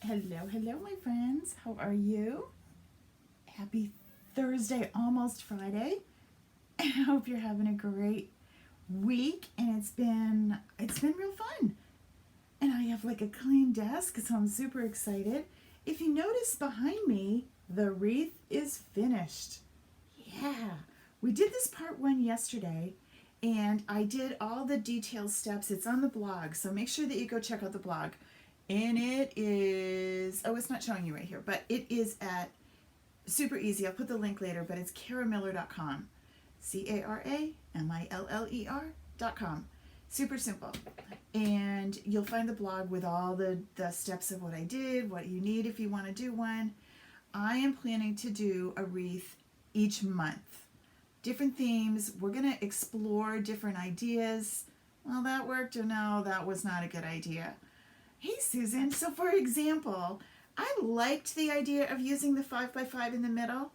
Hello, my friends. How are you? Happy Thursday, almost Friday. I hope you're having a great week, and it's been real fun. And I have like a clean desk, so I'm super excited. If you notice behind me, the wreath is finished. Yeah, we did this part 1 yesterday, and I did all the detailed steps. It's on the blog, so make sure that you go check out the blog. And it is, it's not showing you right here, but it is at, super easy, I'll put the link later, but it's caramiller.com. CARAMILLER.com. Super simple. And you'll find the blog with all the steps of what I did, what you need if you want to do one. I am planning to do a wreath each month. Different themes. We're going to explore different ideas. Well, that worked, or no, that was not a good idea. Hey, Susan. So, for example, I liked the idea of using the 5x5 in the middle,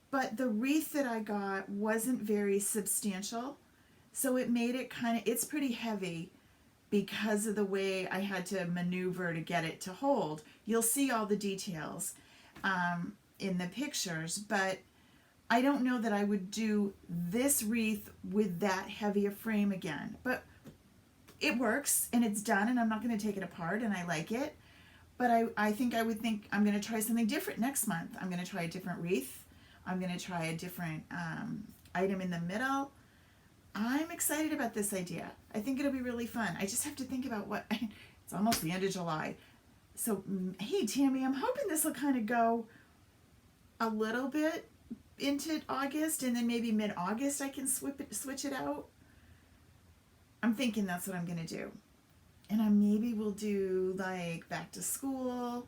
but the wreath that I got wasn't very substantial. So it made it it's pretty heavy because of the way I had to maneuver to get it to hold. You'll see all the details in the pictures, but I don't know that I would do this wreath with that heavy a frame again. But it works, and it's done, and I'm not going to take it apart, and I like it. But I think I'm going to try something different next month. I'm going to try a different wreath. I'm going to try a different item in the middle. I'm excited about this idea. I think it'll be really fun. I just have to think about what, it's almost the end of July. So, hey, Tammy, I'm hoping this will kind of go a little bit into August, and then maybe mid-August I can switch it out. I'm thinking that's what I'm going to do. And I maybe will do like back to school,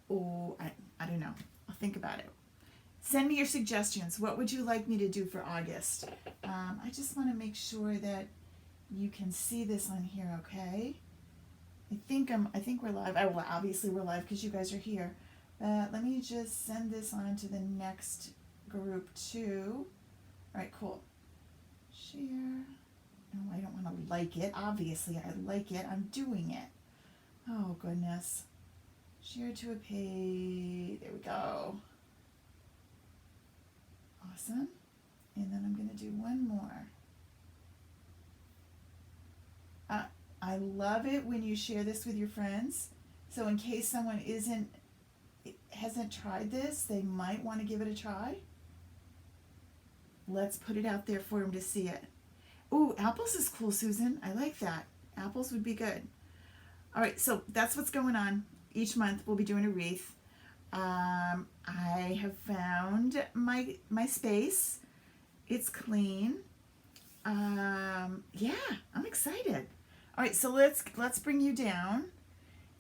or I don't know. I'll think about it. Send me your suggestions. What would you like me to do for August? I just want to make sure that you can see this on here, okay? I think we're live. Well, obviously we're live because you guys are here. Let me just send this on to the next group too. All right, cool. Share. No, I don't want to like it. Obviously, I like it. I'm doing it. Oh, goodness. Share to a page. There we go. Awesome. And then I'm going to do one more. I love it when you share this with your friends. So in case someone hasn't tried this, they might want to give it a try. Let's put it out there for them to see it. Ooh, apples is cool, Susan. I like that. Apples would be good. All right, so that's what's going on. Each month we'll be doing a wreath. I have found my space. It's clean. Yeah, I'm excited. All right, so let's bring you down.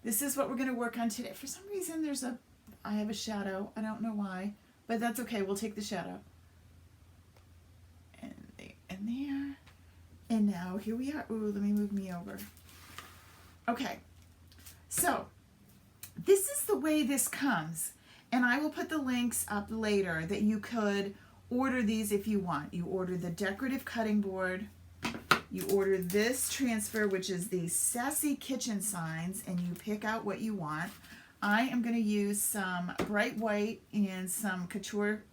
This is what we're going to work on today. For some reason, I have a shadow. I don't know why, but that's okay. We'll take the shadow. And there. And now here we are. Ooh, let me move me over. Okay, so this is the way this comes. And I will put the links up later that you could order these if you want. You order the decorative cutting board. You order this transfer, which is the Sassy kitchen signs, and you pick out what you want. I am going to use some bright white and some Couture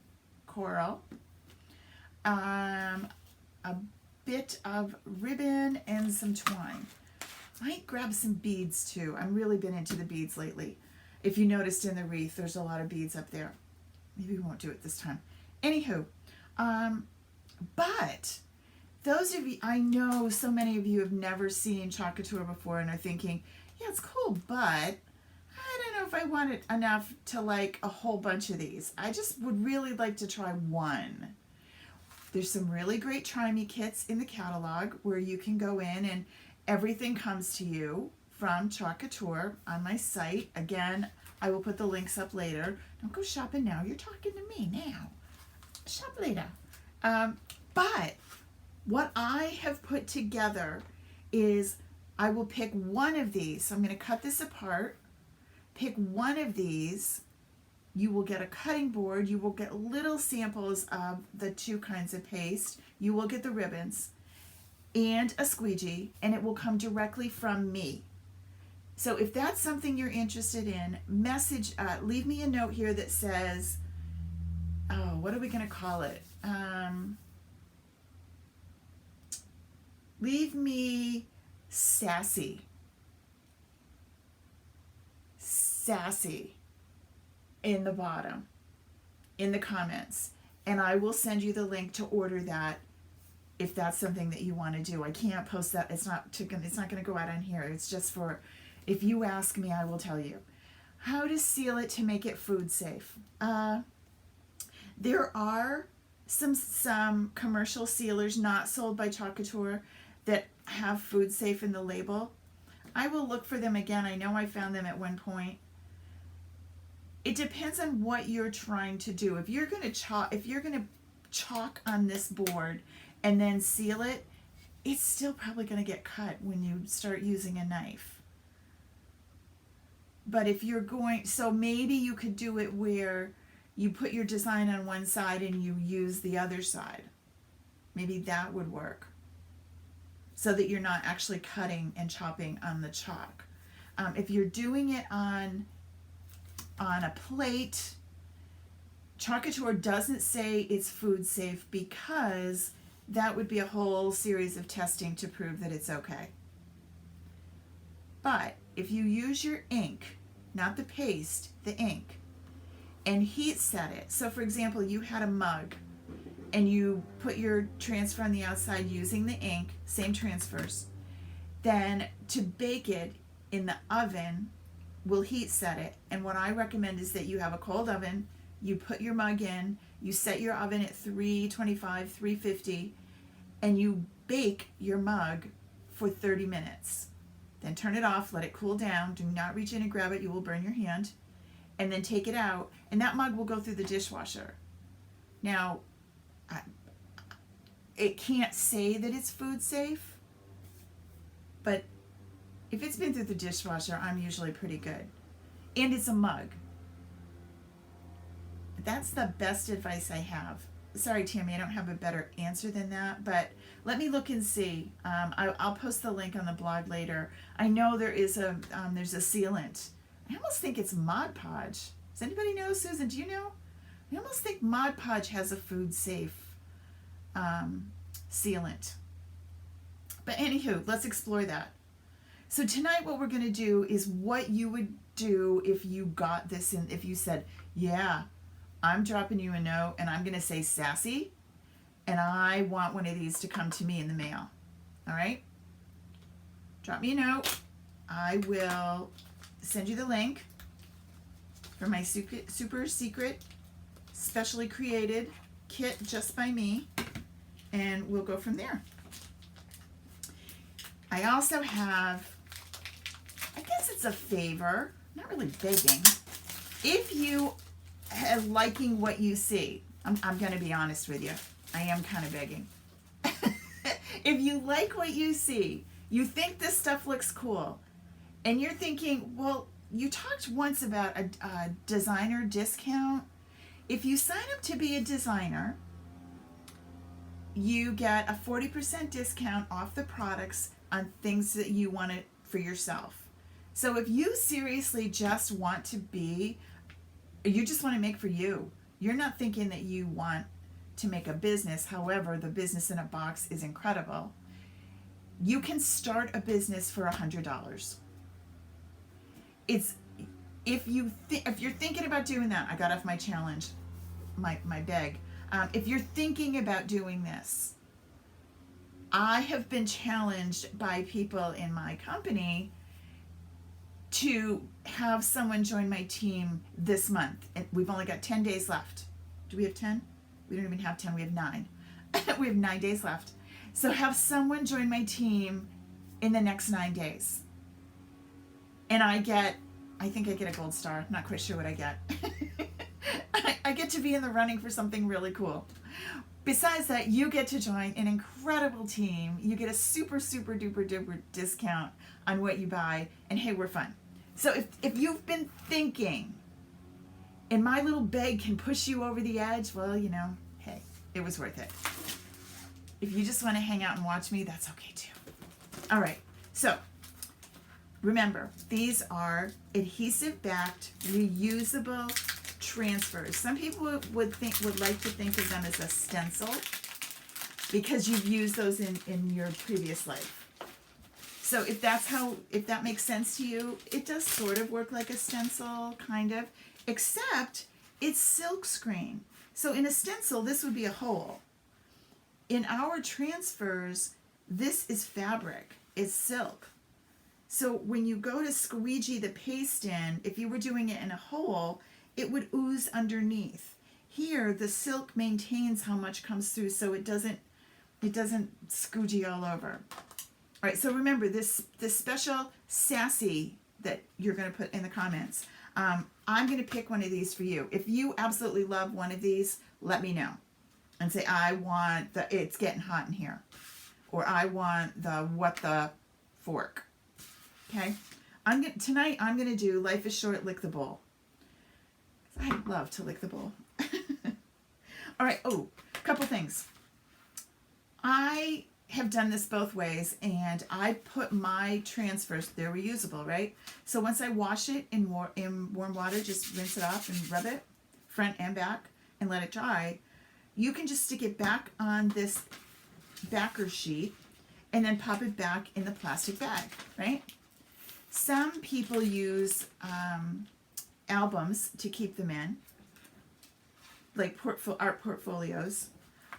coral. A bit of ribbon and some twine. Might grab some beads too. I've really been into the beads lately. If you noticed in the wreath, there's a lot of beads up there. Maybe we won't do it this time. Anywho, but those of you, I know so many of you have never seen Couture before and are thinking, yeah, it's cool, but I don't know if I want it enough to like a whole bunch of these. I just would really like to try one. There's some really great Try Me kits in the catalog where you can go in and everything comes to you from Couture on my site. Again, I will put the links up later. Don't go shopping now. You're talking to me now. Shop later. But what I have put together is I will pick one of these. So I'm going to cut this apart, pick one of these. You will get a cutting board. You will get little samples of the two kinds of paste. You will get the ribbons and a squeegee, and it will come directly from me. So if that's something you're interested in, leave me a note here that says, oh, what are we going to call it? Leave me Sassy. Sassy in the bottom, in the comments. And I will send you the link to order that if that's something that you want to do. I can't post that. It's not going to go out on here. It's just for, if you ask me, I will tell you. How to seal it to make it food safe. There are some commercial sealers not sold by Couture that have food safe in the label. I will look for them again. I know I found them at one point. It depends on what you're trying to do. If you're going to chalk on this board and then seal it, it's still probably going to get cut when you start using a knife. But if you're so maybe you could do it where you put your design on one side and you use the other side. Maybe that would work, so that you're not actually cutting and chopping on the chalk. If you're doing it on a plate, Couture doesn't say it's food safe because that would be a whole series of testing to prove that it's okay. But if you use your ink, not the paste, the ink, and heat set it. So for example, you had a mug and you put your transfer on the outside using the ink, same transfers. Then to bake it in the oven, we'll heat set it. And what I recommend is that you have a cold oven, you put your mug in, you set your oven at 325, 350, and you bake your mug for 30 minutes. Then turn it off, let it cool down. Do not reach in and grab it, you will burn your hand. And then take it out, and that mug will go through the dishwasher. Now, it can't say that it's food safe, but if it's been through the dishwasher, I'm usually pretty good. And it's a mug. That's the best advice I have. Sorry, Tammy, I don't have a better answer than that, but let me look and see. I'll post the link on the blog later. I know there's a sealant. I almost think it's Mod Podge. Does anybody know, Susan? Do you know? I almost think Mod Podge has a food safe sealant. But anywho, let's explore that. So tonight what we're going to do is what you would do if you got this in, if you said, yeah, I'm dropping you a note and I'm going to say Sassy and I want one of these to come to me in the mail. All right? Drop me a note. I will send you the link for my super secret, specially created kit just by me, and we'll go from there. I also have, I guess it's a favor, not really begging. If you are liking what you see, I'm going to be honest with you. I am kind of begging. If you like what you see, you think this stuff looks cool, and you're thinking, well, you talked once about a designer discount. If you sign up to be a designer, you get a 40% discount off the products on things that you want it for yourself. So if you seriously just want to be, you just want to make for you, you're not thinking that you want to make a business. However, the business in a box is incredible. You can start a business for $100. It's if you're thinking about doing that, I got off my challenge, my beg. If you're thinking about doing this, I have been challenged by people in my company to have someone join my team this month. We've only got 10 days left. Do we have 10? We don't even have 10, we have 9. We have 9 days left. So have someone join my team in the next 9 days. And I think I get a gold star. I'm not quite sure what I get. I get to be in the running for something really cool. Besides that, you get to join an incredible team. You get a super, super duper duper discount on what you buy. And hey, we're fun. So if you've been thinking, and my little beg can push you over the edge, well, you know, hey, it was worth it. If you just want to hang out and watch me, that's okay too. All right. So Remember, these are adhesive-backed, reusable transfers. Some people would like to think of them as a stencil because you've used those in your previous life. So if that makes sense to you, it does sort of work like a stencil, kind of, except it's silk screen. So in a stencil, this would be a hole. In our transfers, this is fabric, it's silk. So when you go to squeegee the paste in, if you were doing it in a hole, it would ooze underneath. Here, the silk maintains how much comes through, so it doesn't squeegee all over. All right, so remember this special Sassy that you're going to put in the comments. I'm going to pick one of these for you. If you absolutely love one of these, let me know and say, I want it's getting hot in here, or I want the what the fork. Okay, tonight I'm going to do Life is Short, Lick the Bowl. I love to lick the bowl. All right, a couple things. I have done this both ways, and I put my transfers, they're reusable, right? So once I wash it in warm water, just rinse it off and rub it front and back and let it dry. You can just stick it back on this backer sheet and then pop it back in the plastic bag, right? Some people use albums to keep them in, like art portfolios.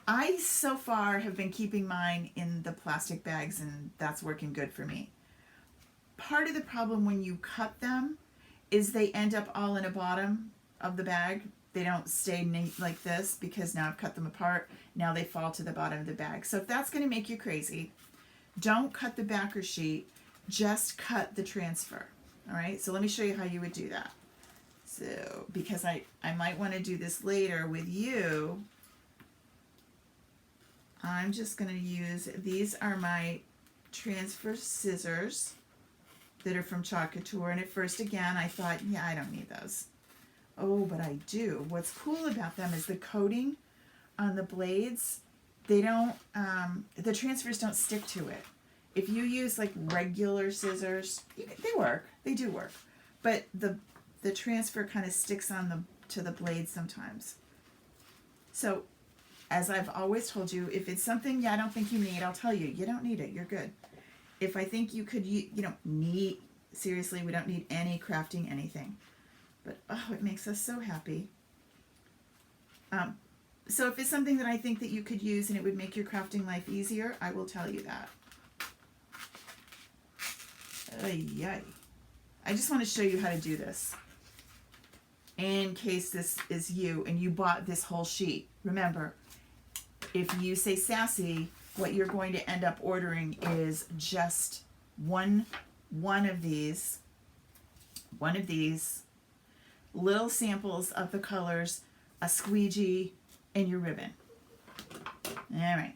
I, so far, have been keeping mine in the plastic bags, and that's working good for me. Part of the problem when you cut them is they end up all in the bottom of the bag. They don't stay neat like this because now I've cut them apart. Now they fall to the bottom of the bag. So if that's going to make you crazy, don't cut the backer sheet. Just cut the transfer. All right, so let me show you how you would do that. So, because I might want to do this later with you, I'm just going to use, these are my transfer scissors that are from Couture. And at first, again, I thought, yeah, I don't need those. Oh, but I do. What's cool about them is the coating on the blades, they don't, the transfers don't stick to it. If you use like regular scissors, they work. They do work. But the transfer kind of sticks on to the blade sometimes. So, as I've always told you, if it's something I don't think you need, I'll tell you. You don't need it. You're good. If I think you could, you don't need, seriously, we don't need any crafting anything. But, oh, it makes us so happy. So if it's something that I think that you could use and it would make your crafting life easier, I will tell you that. Ay. I just want to show you how to do this. In case this is you and you bought this whole sheet. Remember, if you say Sassy, what you're going to end up ordering is just one of these little samples of the colors, a squeegee, and your ribbon. All right.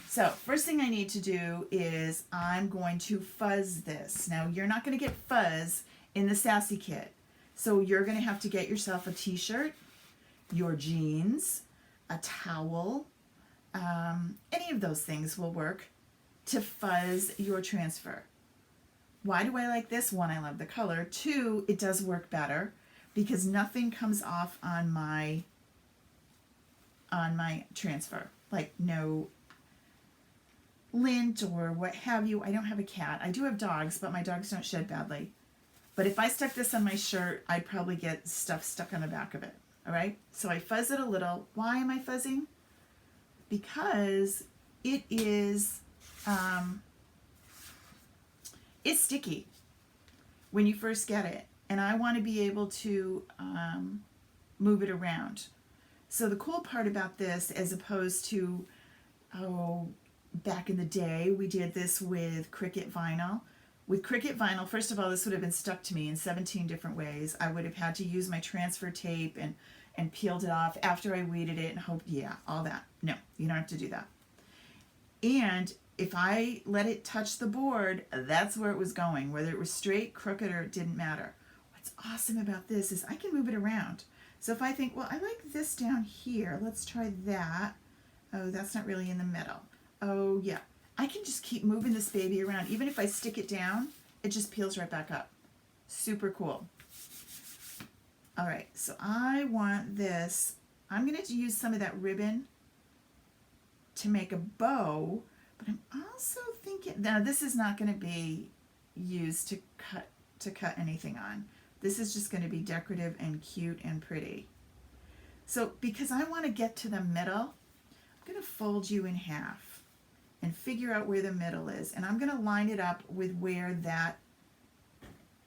So first thing I need to do is I'm going to fuzz this. Now you're not going to get fuzz in the Sassy kit. So you're going to have to get yourself a t-shirt, your jeans, a towel, any of those things will work to fuzz your transfer. Why do I like this? One, I love the color. Two, it does work better because nothing comes off on my transfer. Like no lint or what have you. I don't have a cat. I do have dogs, but my dogs don't shed badly. But if I stuck this on my shirt, I'd probably get stuff stuck on the back of it. All right? So I fuzz it a little. Why am I fuzzing? Because it is, it's sticky when you first get it. And I want to be able to move it around. So the cool part about this, as opposed to, back in the day, we did this with Cricut vinyl. With Cricut vinyl, first of all, this would have been stuck to me in 17 different ways. I would have had to use my transfer tape and peeled it off after I weeded it and hoped, all that. No, you don't have to do that. And if I let it touch the board, that's where it was going. Whether it was straight, crooked, or it didn't matter. What's awesome about this is I can move it around. So if I think, well, I like this down here. Let's try that. Oh, that's not really in the middle. Oh, yeah. I can just keep moving this baby around. Even if I stick it down, it just peels right back up. Super cool. All right, so I want this. I'm going to use some of that ribbon to make a bow, but I'm also thinking, now this is not going to be used to cut anything on. This is just going to be decorative and cute and pretty. So because I want to get to the middle, I'm going to fold you in half and figure out where the middle is. And I'm going to line it up with where that,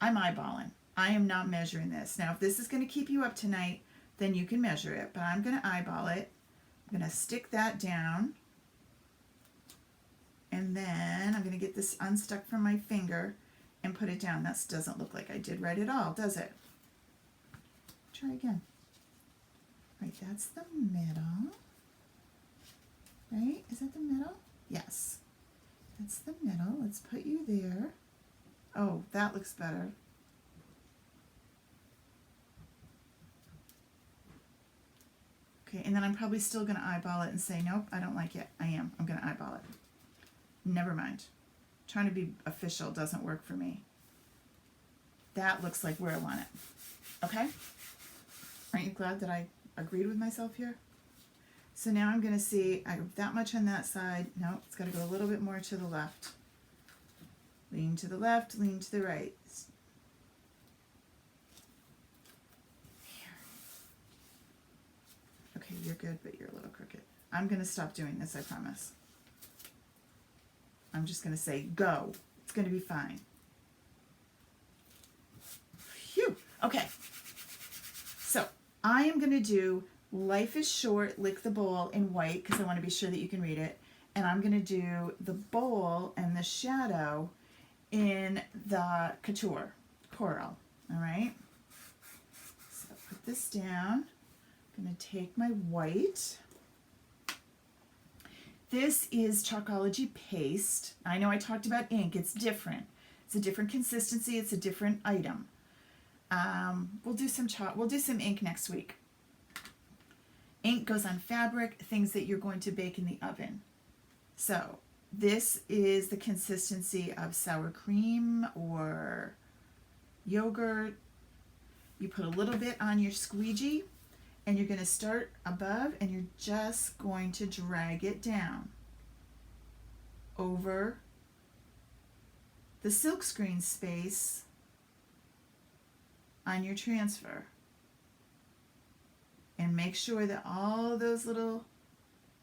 I'm eyeballing. I am not measuring this. Now, if this is going to keep you up tonight, then you can measure it. But I'm going to eyeball it. I'm going to stick that down. And then I'm going to get this unstuck from my finger and put it down. That doesn't look like I did right at all, does it? Try again. Right, that's the middle. Right? Is that the middle? Yes. That's the middle. Let's put you there. Oh, that looks better. Okay, and then I'm probably still going to eyeball it and say, nope, I don't like it. I'm going to eyeball it. Never mind. Trying to be official doesn't work for me. That looks like where I want it. Okay? Aren't you glad that I agreed with myself here? So now I'm going to see, I have that much on that side. No, it's got to go a little bit more to the left. Lean to the left, lean to the right. Here. Okay, you're good, but you're a little crooked. I'm going to stop doing this, I promise. I'm just going to say, go. It's going to be fine. Phew. Okay. So I am going to do Life is Short, Lick the Bowl in white because I want to be sure that you can read it. And I'm going to do the bowl and the shadow in the Couture coral. All right. So put this down. I'm going to take my white. This is Chalkology paste. I know I talked about ink. It's different. It's a different consistency. It's a different item. We'll do some ink next week. Ink goes on fabric, things that you're going to bake in the oven. So this is the consistency of sour cream or yogurt. You put a little bit on your squeegee. And you're going to start above and you're just going to drag it down over the silkscreen space on your transfer. And make sure that all those little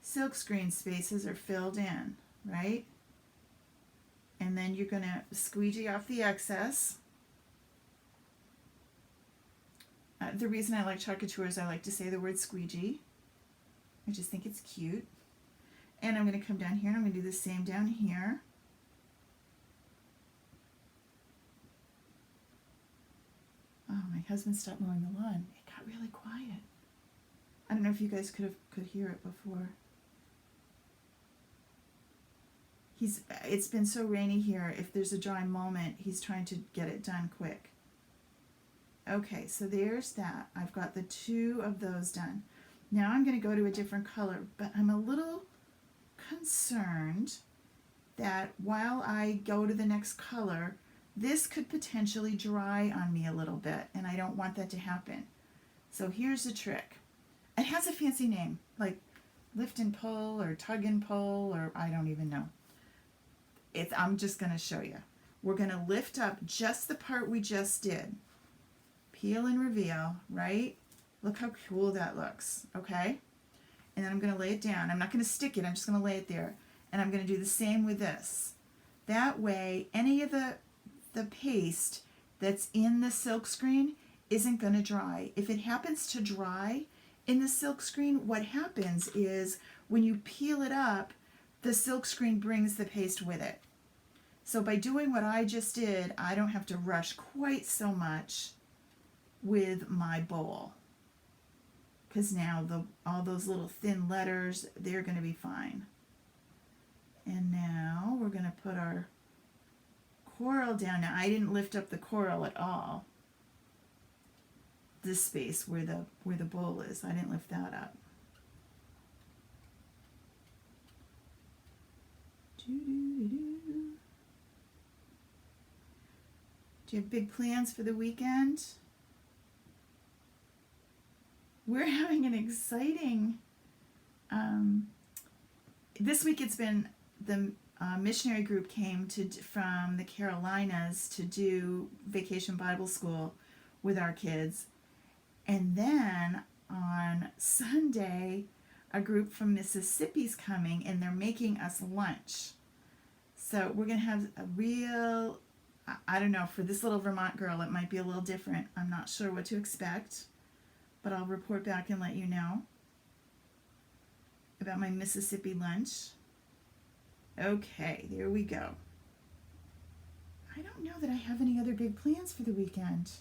silkscreen spaces are filled in, right? And then you're going to squeegee off the excess. The reason I like Chalk Couture is I like to say the word squeegee. I just think it's cute. And I'm going to come down here and I'm going to do the same down here. Oh, my husband stopped mowing the lawn. It got really quiet. I don't know if you guys could hear it before. It's been so rainy here. If there's a dry moment, he's trying to get it done quick. Okay, so there's that. I've got the two of those done. Now I'm going to go to a different color, but I'm a little concerned that while I go to the next color, this could potentially dry on me a little bit, and I don't want that to happen. So here's the trick. It has a fancy name, like lift and pull or tug and pull, or I don't even know. I'm just going to show you. We're going to lift up just the part we just did. Peel and reveal, right? Look how cool that looks, okay? And then I'm going to lay it down. I'm not going to stick it. I'm just going to lay it there. And I'm going to do the same with this. That way, any of the paste that's in the silk screen isn't going to dry. If it happens to dry in the silk screen, what happens is when you peel it up, the silk screen brings the paste with it. So by doing what I just did, I don't have to rush quite so much with my bowl, because now all those little thin letters, they're going to be fine. And now we're going to put our coral down. Now I didn't lift up the coral at all. This space where the bowl is, I didn't lift that up. Do you have big plans for the weekend? We're having an exciting, this week it's been the missionary group came from the Carolinas to do Vacation Bible School with our kids. And then on Sunday, a group from Mississippi's coming and they're making us lunch. So we're going to have a real, I don't know, for this little Vermont girl, it might be a little different. I'm not sure what to expect, but I'll report back and let you know about my Mississippi lunch. Okay, there we go. I don't know that I have any other big plans for the weekend.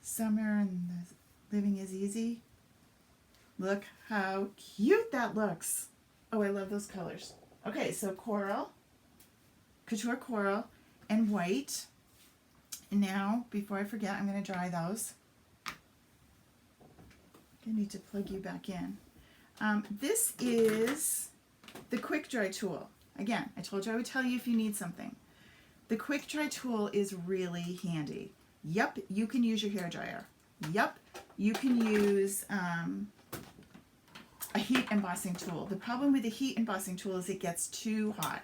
Summer and the living is easy. Look how cute that looks. Oh, I love those colors. Okay, so coral, Couture coral, and white. And now, before I forget, I'm going to dry those. I need to plug you back in. This is the quick dry tool. Again, I told you I would tell you if you need something. The quick dry tool is really handy. Yep, you can use your hair dryer. Yep, you can use a heat embossing tool. The problem with the heat embossing tool is it gets too hot.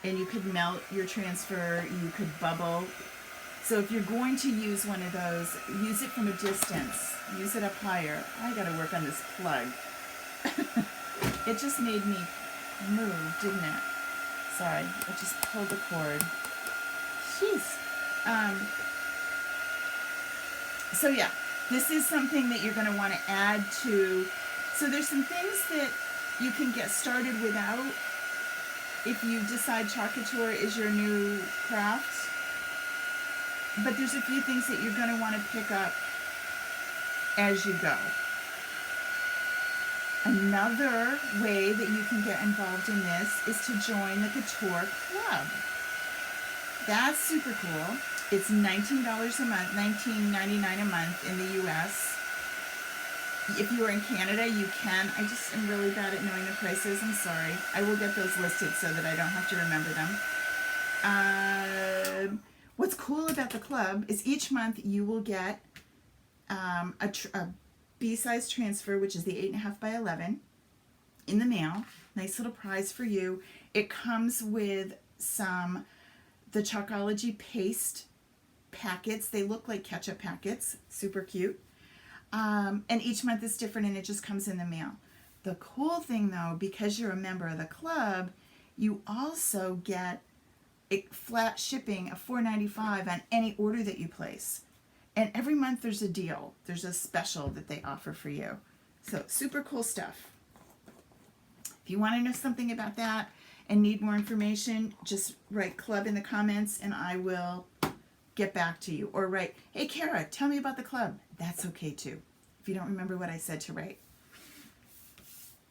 And you could melt your transfer, you could bubble. So if you're going to use one of those, use it from a distance. Use it up higher. I gotta work on this plug. It just made me move, didn't it? Sorry, I just pulled the cord. Jeez. So yeah, this is something that you're gonna wanna add to. So there's some things that you can get started without if you decide Chalk Couture is your new craft. But there's a few things that you're going to want to pick up as you go. Another way that you can get involved in this is to join the Couture Club. That's super cool. It's $19 a month, $19.99 a month in the US. If you are in Canada, you can. I just am really bad at knowing the prices. I'm sorry. I will get those listed so that I don't have to remember them. What's cool about the club is each month you will get a B-size transfer, which is the 8.5 by 11, in the mail. Nice little prize for you. It comes with the Chalkology paste packets. They look like ketchup packets. Super cute. And each month is different and it just comes in the mail. The cool thing though, because you're a member of the club, you also get flat shipping of $4.95 on any order that you place. And every month there's a deal. There's a special that they offer for you. So super cool stuff. If you want to know something about that and need more information, just write club in the comments and I will get back to you. Or write, hey Kara, tell me about the club. That's okay too. If you don't remember what I said to write,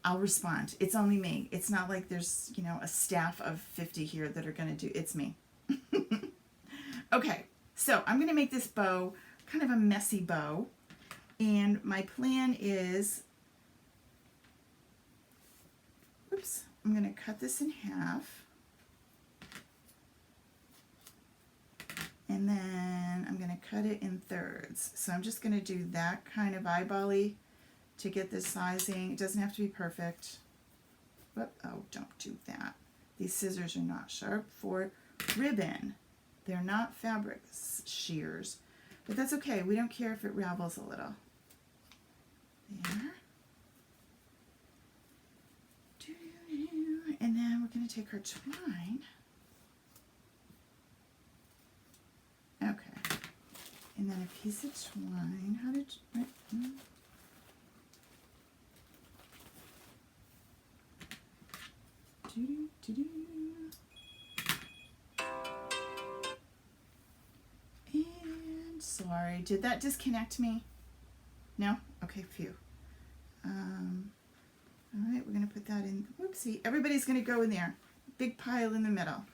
I'll respond. It's only me. It's not like there's, a staff of 50 here that are going to do, it's me. Okay, so I'm going to make this bow kind of a messy bow. And my plan is, I'm going to cut this in half. And then I'm going to cut it in thirds. So I'm just going to do that kind of eyeball-y to get this sizing. It doesn't have to be perfect. Oh, don't do that. These scissors are not sharp for ribbon. They're not fabric shears. But that's okay. We don't care if it ravels a little. There. And then we're going to take our twine. Okay. And then a piece of twine. How did you... And sorry, did that disconnect me? No? Okay, phew. All right, we're going to put that in. Whoopsie. Everybody's going to go in there. Big pile in the middle.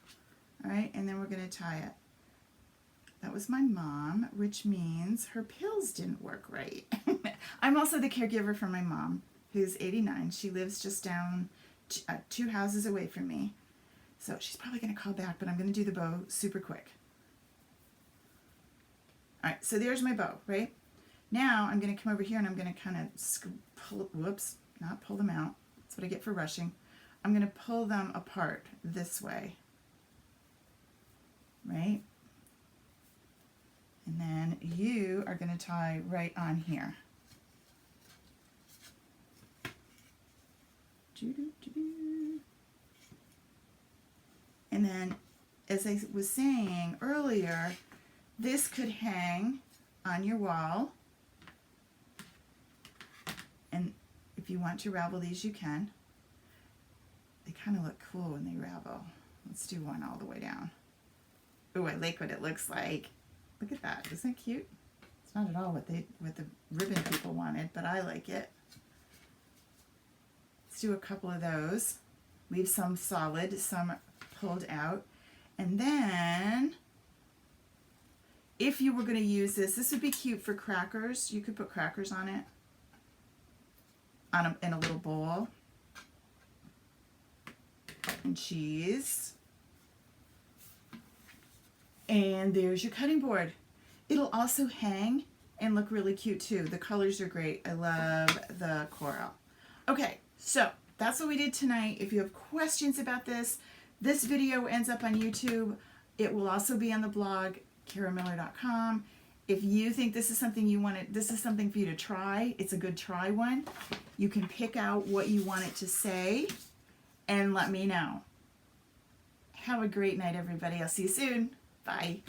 All right, and then we're going to tie it. That was my mom, which means her pills didn't work right. I'm also the caregiver for my mom, who's 89. She lives just down 2 houses away from me. So she's probably going to call back, but I'm going to do the bow super quick. All right, so there's my bow, right? Now I'm going to come over here and I'm going to kind of not pull them out. That's what I get for rushing. I'm going to pull them apart this way, right? And then you are going to tie right on here. And then, as I was saying earlier, this could hang on your wall. And if you want to ravel these, you can. They kind of look cool when they ravel. Let's do one all the way down. Oh, I like what it looks like. Look at that. Isn't that cute? It's not at all what the ribbon people wanted, but I like it. Let's do a couple of those. Leave some solid, some pulled out. And then, if you were going to use this, this would be cute for crackers. You could put crackers on it in a little bowl. And cheese. And there's your cutting board. It'll also hang and look really cute too. The colors are great. I love the coral. Okay, so that's what we did tonight. If you have questions about this, this video ends up on YouTube. It will also be on the blog, karamiller.com. If you think this is something you want to, this is something for you to try, it's a good try one. You can pick out what you want it to say and let me know. Have a great night, everybody. I'll see you soon. Bye.